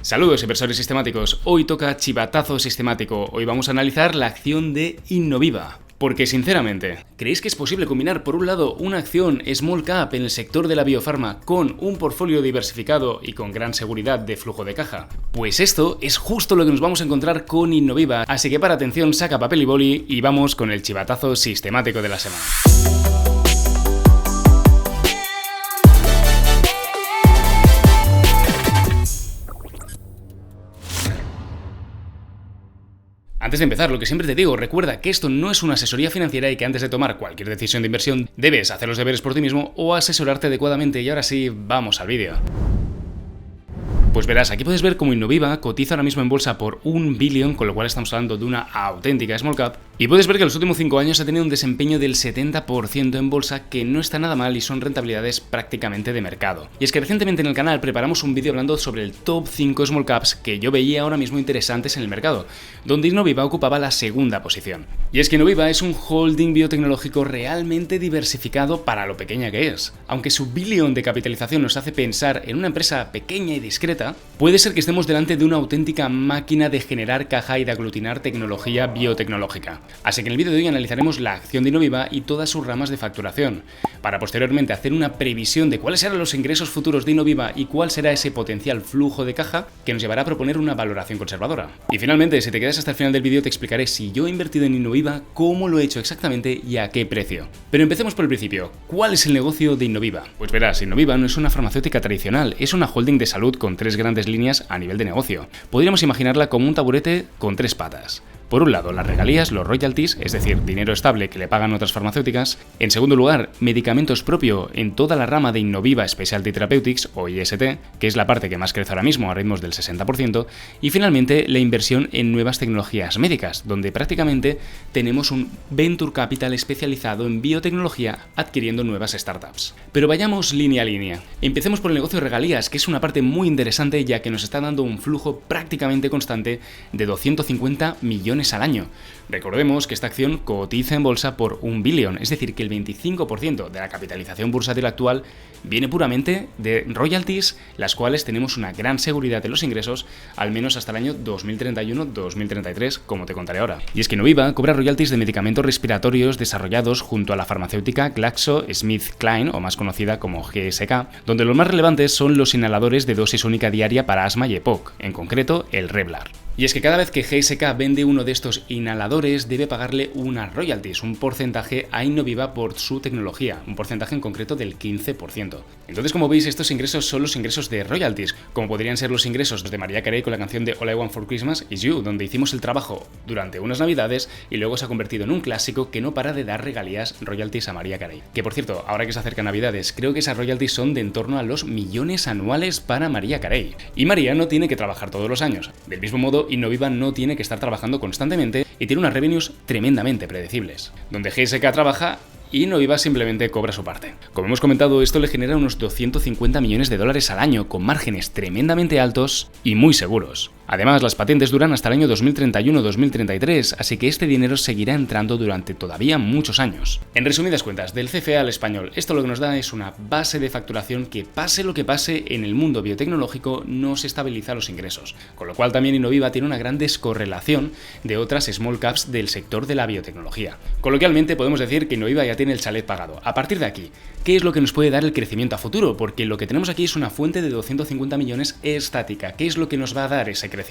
Saludos inversores sistemáticos, hoy toca chivatazo sistemático, hoy vamos a analizar la acción de Innoviva. Porque sinceramente, ¿creéis que es posible combinar por un lado una acción small cap en el sector de la biofarma con un portfolio diversificado y con gran seguridad de flujo de caja? Pues esto es justo lo que nos vamos a encontrar con Innoviva, así que para atención saca papel y boli y vamos con el chivatazo sistemático de la semana. Antes de empezar, lo que siempre te digo, recuerda que esto no es una asesoría financiera y que antes de tomar cualquier decisión de inversión debes hacer los deberes por ti mismo o asesorarte adecuadamente. Y ahora sí, vamos al vídeo. Pues verás, aquí puedes ver cómo Innoviva cotiza ahora mismo en bolsa por 1 billón, con lo cual estamos hablando de una auténtica small cap. Y puedes ver que en los últimos 5 años ha tenido un desempeño del 70% en bolsa, que no está nada mal y son rentabilidades prácticamente de mercado. Y es que recientemente en el canal preparamos un vídeo hablando sobre el top 5 small caps que yo veía ahora mismo interesantes en el mercado, donde Innoviva ocupaba la segunda posición. Y es que Innoviva es un holding biotecnológico realmente diversificado para lo pequeña que es. Aunque su billón de capitalización nos hace pensar en una empresa pequeña y discreta, puede ser que estemos delante de una auténtica máquina de generar caja y de aglutinar tecnología biotecnológica. Así que en el vídeo de hoy analizaremos la acción de Innoviva y todas sus ramas de facturación, para posteriormente hacer una previsión de cuáles serán los ingresos futuros de Innoviva y cuál será ese potencial flujo de caja que nos llevará a proponer una valoración conservadora. Y finalmente, si te quedas hasta el final del vídeo, te explicaré si yo he invertido en Innoviva, cómo lo he hecho exactamente y a qué precio. Pero empecemos por el principio. ¿Cuál es el negocio de Innoviva? Pues verás, Innoviva no es una farmacéutica tradicional, es una holding de salud con 3 grandes líneas a nivel de negocio. Podríamos imaginarla como un taburete con 3 patas. Por un lado, las regalías, los royalties, es decir, dinero estable que le pagan otras farmacéuticas. En segundo lugar, medicamentos propio en toda la rama de Innoviva Specialty Therapeutics, o IST, que es la parte que más crece ahora mismo a ritmos del 60%. Y finalmente, la inversión en nuevas tecnologías médicas, donde prácticamente tenemos un venture capital especializado en biotecnología adquiriendo nuevas startups. Pero vayamos línea a línea. Empecemos por el negocio de regalías, que es una parte muy interesante ya que nos está dando un flujo prácticamente constante de 250 millones al año. Recordemos que esta acción cotiza en bolsa por 1 billón, es decir, que el 25% de la capitalización bursátil actual viene puramente de royalties, las cuales tenemos una gran seguridad de los ingresos, al menos hasta el año 2031-2033, como te contaré ahora. Y es que Innoviva cobra royalties de medicamentos respiratorios desarrollados junto a la farmacéutica GlaxoSmithKline, o más conocida como GSK, donde los más relevantes son los inhaladores de dosis única diaria para asma y EPOC, en concreto el Revlar. Y es que cada vez que GSK vende uno de estos inhaladores debe pagarle unas royalties, un porcentaje a Innoviva por su tecnología, un porcentaje en concreto del 15%. Entonces, como veis, estos ingresos son los ingresos de royalties, como podrían ser los ingresos de Mariah Carey con la canción de All I Want for Christmas Is You, donde hicimos el trabajo durante unas navidades y luego se ha convertido en un clásico que no para de dar regalías, royalties a Mariah Carey. Que por cierto, ahora que se acercan navidades, creo que esas royalties son de en torno a los millones anuales para Mariah Carey. Y Mariah no tiene que trabajar todos los años. Del mismo modo, Innoviva no tiene que estar trabajando constantemente y tiene unas revenues tremendamente predecibles. Donde GSK trabaja y Innoviva simplemente cobra su parte. Como hemos comentado, esto le genera unos 250 millones de dólares al año, con márgenes tremendamente altos y muy seguros. Además, las patentes duran hasta el año 2031-2033, así que este dinero seguirá entrando durante todavía muchos años. En resumidas cuentas, del CFA al español, esto lo que nos da es una base de facturación que, pase lo que pase en el mundo biotecnológico, nos estabiliza los ingresos, con lo cual también Innoviva tiene una gran descorrelación de otras small caps del sector de la biotecnología. Coloquialmente podemos decir que Innoviva ya tiene el chalet pagado. A partir de aquí, ¿qué es lo que nos puede dar el crecimiento a futuro? Porque lo que tenemos aquí es una fuente de 250 millones estática. ¿Qué es lo que nos va a dar ese crecimiento?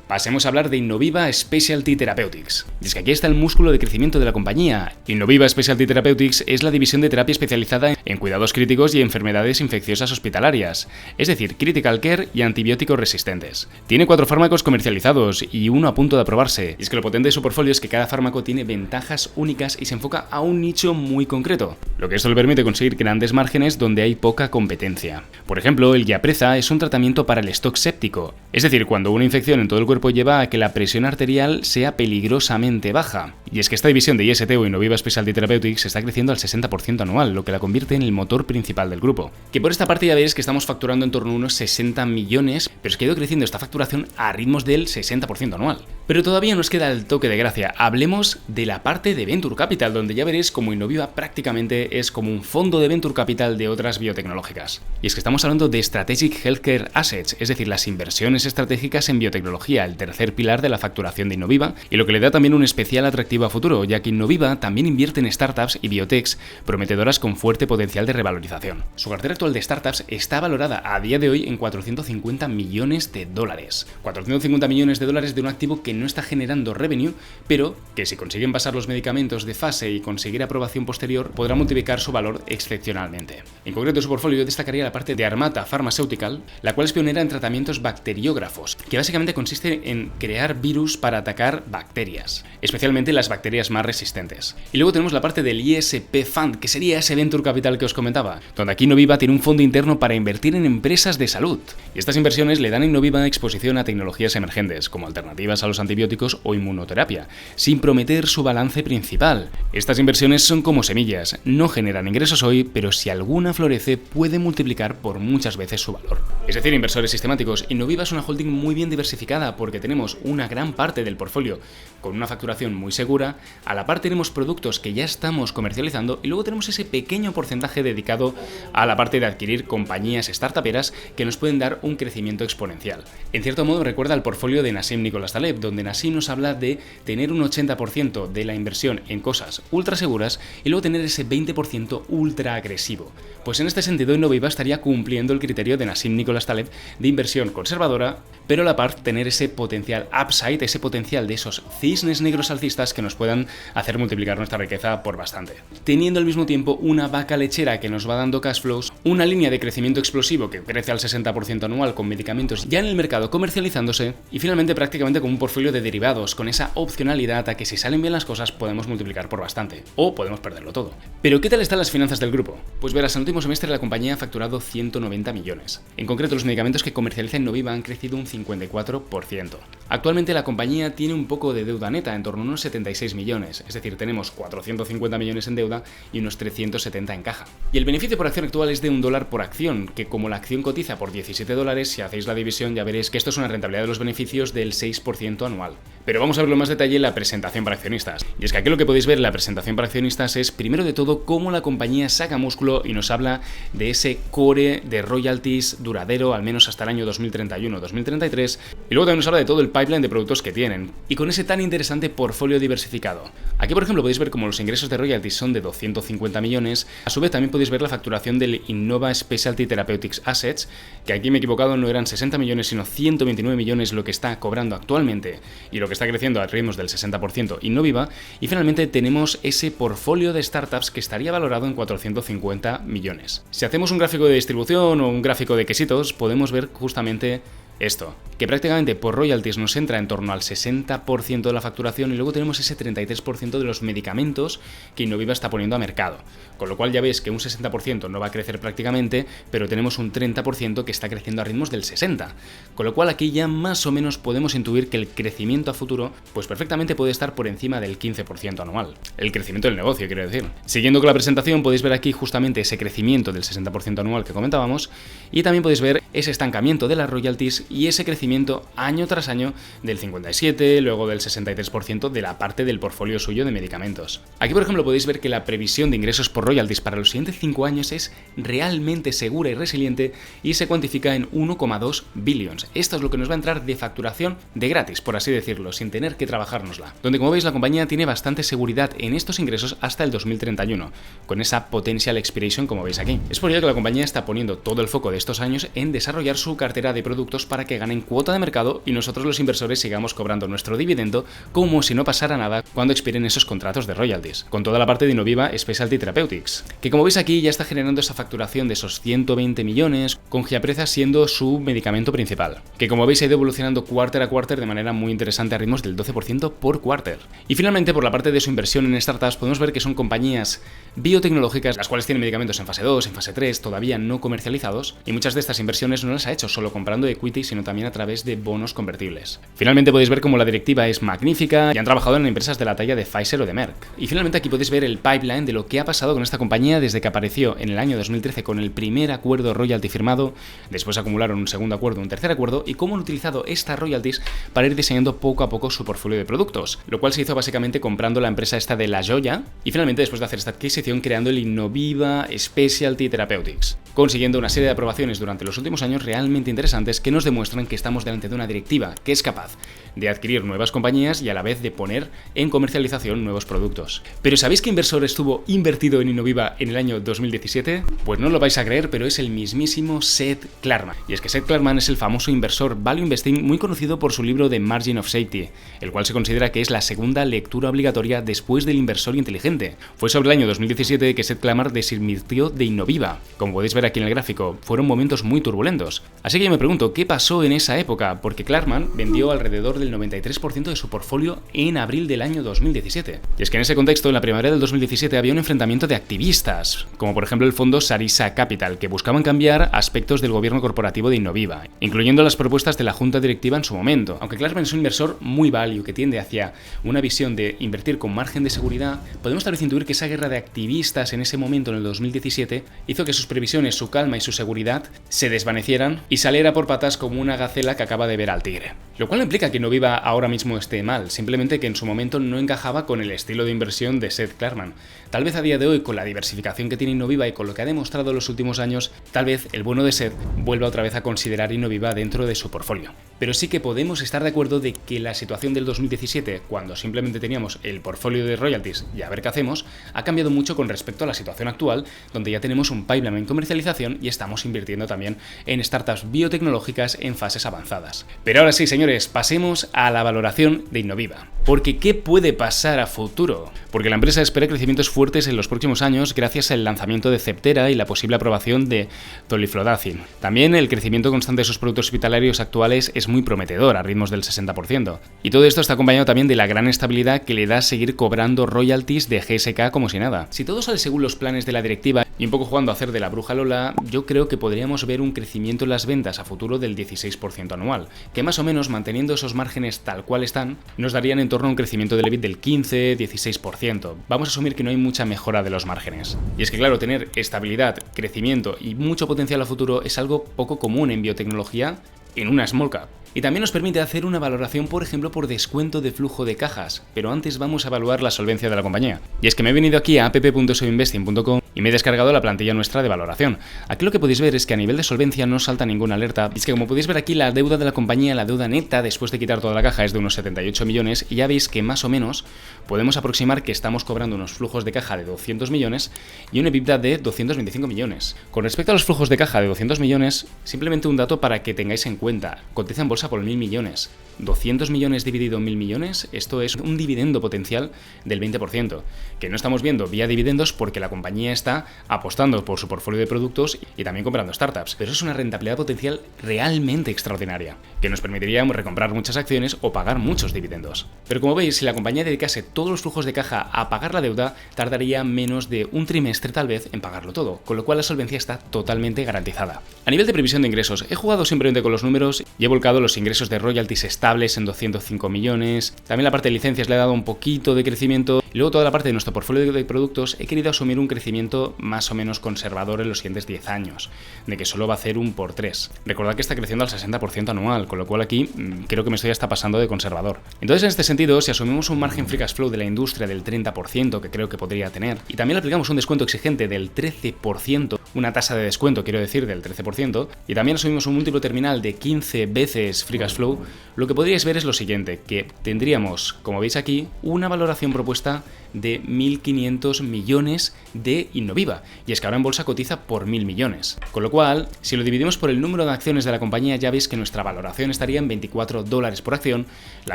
Pasemos a hablar de Innoviva Specialty Therapeutics. Y es que aquí está el músculo de crecimiento de la compañía. Innoviva Specialty Therapeutics es la división de terapia especializada en cuidados críticos y enfermedades infecciosas hospitalarias, es decir, critical care y antibióticos resistentes. Tiene 4 fármacos comercializados y uno a punto de aprobarse. Y es que lo potente de su portfolio es que cada fármaco tiene ventajas únicas y se enfoca a un nicho muy concreto, lo que esto le permite conseguir grandes márgenes donde hay poca competencia. Por ejemplo, el Yapreza es un tratamiento para el stock séptico, es decir, cuando una infección en todo el cuerpo lleva a que la presión arterial sea peligrosamente baja. Y es que esta división de IST o Innoviva Specialty Therapeutics está creciendo al 60% anual, lo que la convierte en el motor principal del grupo. Que por esta parte ya veis que estamos facturando en torno a unos 60 millones, pero es que ha ido creciendo esta facturación a ritmos del 60% anual. Pero todavía nos queda el toque de gracia. Hablemos de la parte de Venture Capital, donde ya veréis como Innoviva prácticamente es como un fondo de Venture Capital de otras biotecnológicas. Y es que estamos hablando de Strategic Healthcare Assets, es decir, las inversiones estratégicas en biotecnología, el tercer pilar de la facturación de Innoviva, y lo que le da también un especial atractivo a futuro, ya que Innoviva también invierte en startups y biotechs prometedoras con fuerte potencial de revalorización. Su cartera actual de startups está valorada a día de hoy en 450 millones de dólares. 450 millones de dólares de un activo que no está generando revenue, pero que si consiguen pasar los medicamentos de fase y conseguir aprobación posterior, podrá multiplicar su valor excepcionalmente. En concreto, su portfolio destacaría la parte de Armata Pharmaceutical, la cual es pionera en tratamientos bacteriógrafos, que básicamente consiste en crear virus para atacar bacterias, especialmente las bacterias más resistentes. Y luego tenemos la parte del ISP Fund, que sería ese Venture Capital que os comentaba, donde aquí Innoviva tiene un fondo interno para invertir en empresas de salud. Y estas inversiones le dan a Innoviva exposición a tecnologías emergentes, como alternativas a los antibióticos o inmunoterapia, sin prometer su balance principal. Estas inversiones son como semillas, no generan ingresos hoy, pero si alguna florece puede multiplicar por muchas veces su valor. Es decir, inversores sistemáticos, Innoviva es una holding muy bien diversificada porque tenemos una gran parte del portfolio con una facturación muy segura, a la par tenemos productos que ya estamos comercializando y luego tenemos ese pequeño porcentaje dedicado a la parte de adquirir compañías startuperas que nos pueden dar un crecimiento exponencial. En cierto modo recuerda al portfolio de Nassim Nicholas Taleb, donde Nassim nos habla de tener un 80% de la inversión en cosas ultra seguras y luego tener ese 20% ultra agresivo. Pues en este sentido Innoviva estaría cumpliendo el criterio de Nassim Nicholas Taleb de inversión conservadora, pero a la par tener ese potencial upside, ese potencial de esos cisnes negros alcistas que nos puedan hacer multiplicar nuestra riqueza por bastante. Teniendo al mismo tiempo una vaca lechera que nos va dando cash flows, una línea de crecimiento explosivo que crece al 60% anual con medicamentos ya en el mercado comercializándose y finalmente prácticamente con un portfolio de derivados con esa opcionalidad a que si salen bien las cosas podemos multiplicar por bastante o podemos perderlo todo. Pero ¿qué tal están las finanzas del grupo? Pues verás, en el último semestre la compañía ha facturado 190 millones. En concreto, los medicamentos que comercializa Innoviva han crecido un 54%. Actualmente la compañía tiene un poco de deuda neta, en torno a unos 76 millones, es decir, tenemos 450 millones en deuda y unos 370 en caja. Y el beneficio por acción actual es de $1 por acción, que como la acción cotiza por $17, si hacéis la división ya veréis que esto es una rentabilidad de los beneficios del 6% anual. Pero vamos a verlo en más detalle en la presentación para accionistas. Y es que aquí lo que podéis ver en la presentación para accionistas es, primero de todo, cómo la compañía saca músculo y nos habla de ese core de royalties duradero, al menos hasta el año 2031-2033, y luego también nos habla de todo el pipeline de productos que tienen, y con ese tan interesante portfolio diversificado. Aquí, por ejemplo, podéis ver cómo los ingresos de royalties son de 250 millones, a su vez también podéis ver la facturación del Innova Specialty Therapeutics Assets, que aquí me he equivocado, no eran 60 millones, sino 129 millones lo que está cobrando actualmente, y lo que está creciendo a ritmos del 60% Innoviva, y finalmente tenemos ese portfolio de startups que estaría valorado en 450 millones. Si hacemos un gráfico de distribución o un gráfico de quesitos, podemos ver justamente esto, que prácticamente por royalties nos entra en torno al 60% de la facturación y luego tenemos ese 33% de los medicamentos que Innoviva está poniendo a mercado. Con lo cual ya veis que un 60% no va a crecer prácticamente, pero tenemos un 30% que está creciendo a ritmos del 60%. Con lo cual aquí ya más o menos podemos intuir que el crecimiento a futuro pues perfectamente puede estar por encima del 15% anual. El crecimiento del negocio, quiero decir. Siguiendo con la presentación podéis ver aquí justamente ese crecimiento del 60% anual que comentábamos y también podéis ver ese estancamiento de las royalties y ese crecimiento año tras año del 57%, luego del 63% de la parte del portfolio suyo de medicamentos. Aquí, por ejemplo, podéis ver que la previsión de ingresos por royalties para los siguientes 5 años es realmente segura y resiliente y se cuantifica en 1,2 billions. Esto es lo que nos va a entrar de facturación de gratis, por así decirlo, sin tener que trabajárnosla. Donde, como veis, la compañía tiene bastante seguridad en estos ingresos hasta el 2031, con esa potential expiration como veis aquí. Es por ello que la compañía está poniendo todo el foco de estos años en desarrollar su cartera de productos para que ganen cuota de mercado y nosotros los inversores sigamos cobrando nuestro dividendo como si no pasara nada cuando expiren esos contratos de royalties, con toda la parte de Innoviva Specialty Therapeutics, que como veis aquí ya está generando esa facturación de esos 120 millones, con Giapreza siendo su medicamento principal, que como veis ha ido evolucionando quarter a quarter de manera muy interesante a ritmos del 12% por quarter. Y finalmente por la parte de su inversión en startups podemos ver que son compañías biotecnológicas, las cuales tienen medicamentos en fase 2, en fase 3, todavía no comercializados, y muchas de estas inversiones no las ha hecho solo comprando equities sino también a través de bonos convertibles. Finalmente podéis ver cómo la directiva es magnífica y han trabajado en empresas de la talla de Pfizer o de Merck. Y finalmente aquí podéis ver el pipeline de lo que ha pasado con esta compañía desde que apareció en el año 2013 con el primer acuerdo royalty firmado, después acumularon un segundo acuerdo, un tercer acuerdo, y cómo han utilizado estas royalties para ir diseñando poco a poco su portfolio de productos, lo cual se hizo básicamente comprando la empresa esta de La Jolla y finalmente después de hacer esta adquisición creando el Innoviva Specialty Therapeutics, consiguiendo una serie de aprobaciones durante los últimos años realmente interesantes que nos demuestran que estamos delante de una directiva que es capaz de adquirir nuevas compañías y a la vez de poner en comercialización nuevos productos. Pero ¿sabéis qué inversor estuvo invertido en Innoviva en el año 2017? Pues no lo vais a creer, pero es el mismísimo Seth Klarman. Y es que Seth Klarman es el famoso inversor value investing muy conocido por su libro The Margin of Safety, el cual se considera que es la segunda lectura obligatoria después del inversor inteligente. Fue sobre el año 2017 que Seth Klarman desinvirtió de Innoviva. Como podéis ver aquí en el gráfico, fueron momentos muy turbulentos. Así que yo me pregunto, ¿qué pasó en esa época? Porque Klarman vendió alrededor del 93% de su portfolio en abril del año 2017. Y es que en ese contexto, en la primavera del 2017 había un enfrentamiento de activistas, como por ejemplo el fondo Sarisa Capital, que buscaban cambiar aspectos del gobierno corporativo de Innoviva, incluyendo las propuestas de la junta directiva en su momento. Aunque Klarman es un inversor muy value que tiende hacia una visión de invertir con margen de seguridad, podemos tal vez intuir que esa guerra de activistas en ese momento, en el 2017, hizo que sus previsiones, su calma y su seguridad se desvanecieran y saliera por patas como una gacela que acaba de ver al tigre. Lo cual no implica que Innoviva ahora mismo esté mal, simplemente que en su momento no encajaba con el estilo de inversión de Seth Klarman. Tal vez a día de hoy, con la diversificación que tiene Innoviva y con lo que ha demostrado en los últimos años, tal vez el bueno de Seth vuelva otra vez a considerar Innoviva dentro de su portfolio. Pero sí que podemos estar de acuerdo de que la situación del 2017, cuando simplemente teníamos el portfolio de royalties y a ver qué hacemos, ha cambiado mucho con respecto a la situación actual, donde ya tenemos un pipeline en comercialización y estamos invirtiendo también en startups biotecnológicas en fases avanzadas. Pero ahora sí, señores, pasemos a la valoración de Innoviva. Porque ¿qué puede pasar a futuro? Porque la empresa espera crecimientos fuertes en los próximos años gracias al lanzamiento de Ceptera y la posible aprobación de Toliflodacin. También el crecimiento constante de sus productos hospitalarios actuales es muy prometedor, a ritmos del 60%. Y todo esto está acompañado también de la gran estabilidad que le da seguir cobrando royalties de GSK como si nada. Si todo sale según los planes de la directiva y un poco jugando a hacer de la bruja Lola, yo creo que podríamos ver un crecimiento en las ventas a futuro del 16% anual, que más o menos manteniendo esos márgenes tal cual están, nos darían en torno a un crecimiento del EBIT del 15-16%. Vamos a asumir que no hay mucha mejora de los márgenes. Y es que claro, tener estabilidad, crecimiento y mucho potencial a futuro es algo poco común en biotecnología en una small cap. Y también nos permite hacer una valoración, por ejemplo, por descuento de flujo de cajas. Pero antes vamos a evaluar la solvencia de la compañía. Y es que me he venido aquí a app.soinvesting.com y me he descargado la plantilla nuestra de valoración. Aquí lo que podéis ver es que a nivel de solvencia no salta ninguna alerta. Y es que como podéis ver aquí, la deuda de la compañía, la deuda neta después de quitar toda la caja es de unos 78 millones y ya veis que más o menos podemos aproximar que estamos cobrando unos flujos de caja de 200 millones y un EBITDA de 225 millones. Con respecto a los flujos de caja de 200 millones, simplemente un dato para que tengáis en cuenta. Cotiza en bolsa por 1.000 millones. 200 millones dividido en 1.000 millones, esto es un dividendo potencial del 20%, que no estamos viendo vía dividendos porque la compañía está apostando por su portfolio de productos y también comprando startups, pero es una rentabilidad potencial realmente extraordinaria, que nos permitiría recomprar muchas acciones o pagar muchos dividendos. Pero como veis, si la compañía dedicase todos los flujos de caja a pagar la deuda, tardaría menos de un trimestre tal vez en pagarlo todo, con lo cual la solvencia está totalmente garantizada. A nivel de previsión de ingresos, he jugado simplemente con los números y he volcado los ingresos de royalties estables en 205 millones, también la parte de licencias le he dado un poquito de crecimiento y luego toda la parte de nuestro portfolio de productos he querido asumir un crecimiento más o menos conservador en los siguientes 10 años, de que solo va a hacer un por 3. Recordad que está creciendo al 60% anual, con lo cual aquí creo que me estoy hasta pasando de conservador. Entonces en este sentido, si asumimos un margen free cash flow de la industria del 30%, que creo que podría tener, y también le aplicamos un descuento exigente del 13%, una tasa de descuento quiero decir del 13%, y también asumimos un múltiplo terminal de 15 veces free cash flow, lo que podríais ver es lo siguiente, que tendríamos, como veis aquí, una valoración propuesta de 1.500 millones de Innoviva, y es que ahora en bolsa cotiza por 1.000 millones. Con lo cual, si lo dividimos por el número de acciones de la compañía, ya veis que nuestra valoración estaría en $24 por acción, la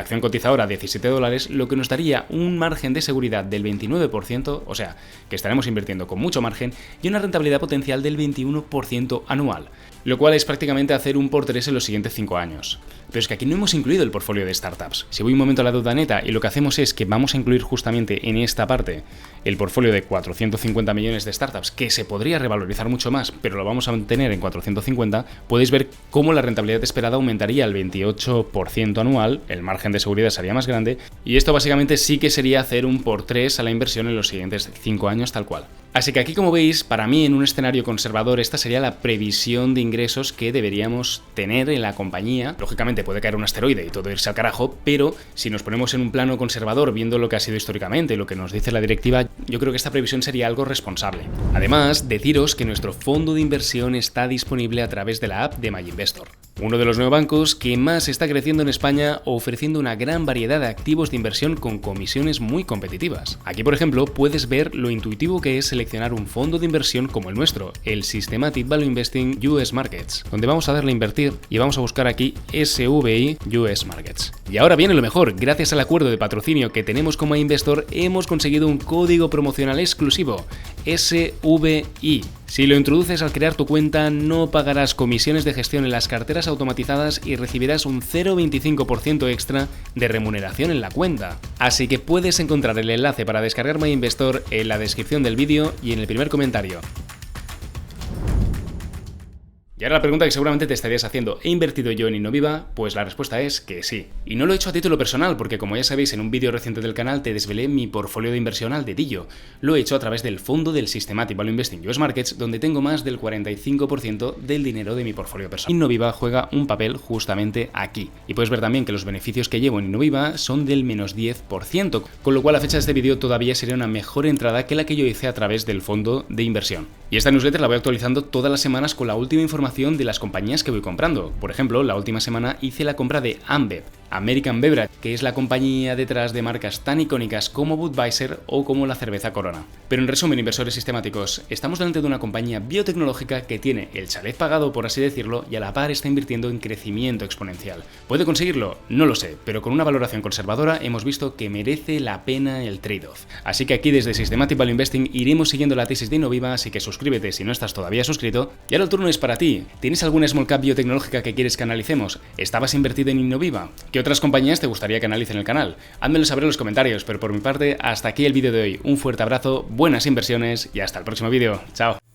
acción cotiza ahora $17, lo que nos daría un margen de seguridad del 29%, o sea, que estaremos invirtiendo con mucho margen, y una rentabilidad potencial del 21% anual. lo cual es prácticamente hacer un por 3 en los siguientes 5 años. Pero es que aquí no hemos incluido el portfolio de startups. Si voy un momento a la deuda neta y lo que hacemos es que vamos a incluir justamente en esta parte el portfolio de 450 millones de startups, que se podría revalorizar mucho más, pero lo vamos a mantener en 450, podéis ver cómo la rentabilidad esperada aumentaría al 28% anual, el margen de seguridad sería más grande, y esto básicamente sí que sería hacer un por 3 a la inversión en los siguientes 5 años tal cual. Así que aquí, como veis, para mí en un escenario conservador esta sería la previsión de ingresos que deberíamos tener en la compañía. Lógicamente puede caer un asteroide y todo irse al carajo, pero si nos ponemos en un plano conservador viendo lo que ha sido históricamente, lo que nos dice la directiva, yo creo que esta previsión sería algo responsable. Además, deciros que nuestro fondo de inversión está disponible a través de la app de MyInvestor, uno de los neobancos que más está creciendo en España, ofreciendo una gran variedad de activos de inversión con comisiones muy competitivas. Aquí, por ejemplo, puedes ver lo intuitivo que es seleccionar un fondo de inversión como el nuestro, el Systematic Value Investing US Markets, donde vamos a darle a invertir y vamos a buscar aquí SVI US Markets. Y ahora viene lo mejor, gracias al acuerdo de patrocinio que tenemos con MyInvestor, hemos conseguido un código promocional exclusivo, SVI. Si lo introduces al crear tu cuenta, no pagarás comisiones de gestión en las carteras automatizadas y recibirás un 0,25% extra de remuneración en la cuenta. Así que puedes encontrar el enlace para descargar MyInvestor en la descripción del vídeo y en el primer comentario. Y ahora la pregunta que seguramente te estarías haciendo, ¿he invertido yo en Innoviva? Pues la respuesta es que sí. Y no lo he hecho a título personal, porque como ya sabéis en un vídeo reciente del canal te desvelé mi portfolio de inversión al dedillo. Lo he hecho a través del fondo del Systematic Value Investing US Markets, donde tengo más del 45% del dinero de mi portfolio personal. Innoviva juega un papel justamente aquí. Y puedes ver también que los beneficios que llevo en Innoviva son del menos 10%, con lo cual a fecha de este vídeo todavía sería una mejor entrada que la que yo hice a través del fondo de inversión. Y esta newsletter la voy actualizando todas las semanas con la última información de las compañías que voy comprando. Por ejemplo, la última semana hice la compra de Ambev, American Beverage, que es la compañía detrás de marcas tan icónicas como Budweiser o como la cerveza Corona. Pero en resumen, inversores sistemáticos, estamos delante de una compañía biotecnológica que tiene el chalet pagado, por así decirlo, y a la par está invirtiendo en crecimiento exponencial. ¿Puede conseguirlo? No lo sé, pero con una valoración conservadora hemos visto que merece la pena el trade-off. Así que aquí desde Systematic Value Investing iremos siguiendo la tesis de Innoviva, así que suscríbete si no estás todavía suscrito. Y ahora el turno es para ti. ¿Tienes alguna small cap biotecnológica que quieres que analicemos? ¿Estabas invertido en Innoviva? ¿Qué otras compañías te gustaría que analice en el canal? Házmelo saber en los comentarios, pero por mi parte, hasta aquí el vídeo de hoy. Un fuerte abrazo, buenas inversiones y hasta el próximo vídeo. Chao.